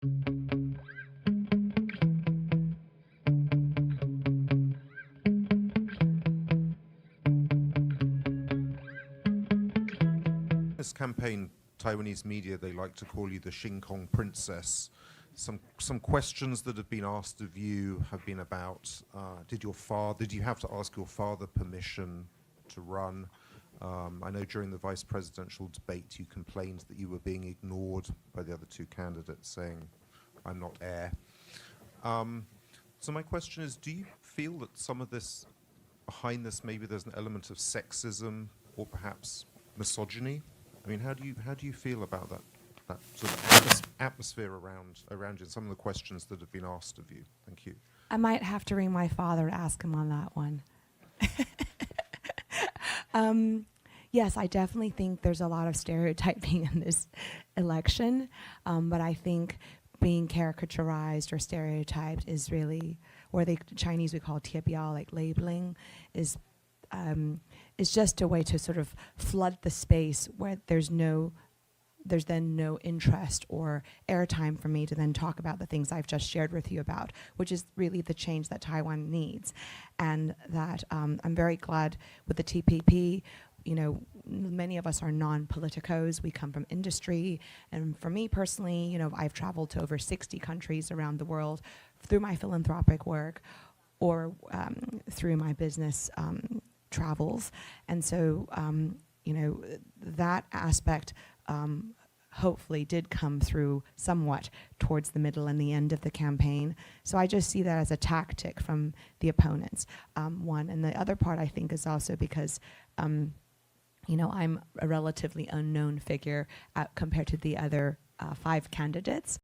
This campaign, Taiwanese media, they like to call you the Xing Kong princess. Some questions that have been asked of you have been about, did you have to ask your father permission to run? I know during the vice presidential debate you complained that you were being ignored by the other two candidates, saying, I'm not heir. So my question is, do you feel that some of this, behind this, maybe there's an element of sexism or perhaps misogyny? I mean, how do you feel about that sort of atmosphere around you and some of the questions that have been asked of you? Thank you. I might have to ring my father to ask him on that one. Yes, I definitely think there's a lot of stereotyping in this election, but I think being caricaturized or stereotyped is really, or the Chinese we call 贴标, like labeling, is just a way to sort of flood the space where there's then no interest or airtime for me to then talk about the things I've just shared with you about, which is really the change that Taiwan needs. And that I'm very glad with the TPP, you know, many of us are non-politicos, we come from industry, and for me personally, you know, I've traveled to over 60 countries around the world through my philanthropic work or through my business travels. And so, you know, that aspect hopefully did come through somewhat towards the middle and the end of the campaign. So I just see that as a tactic from the opponents, one. And the other part I think is also because, you know, I'm a relatively unknown figure compared to the other 5 candidates.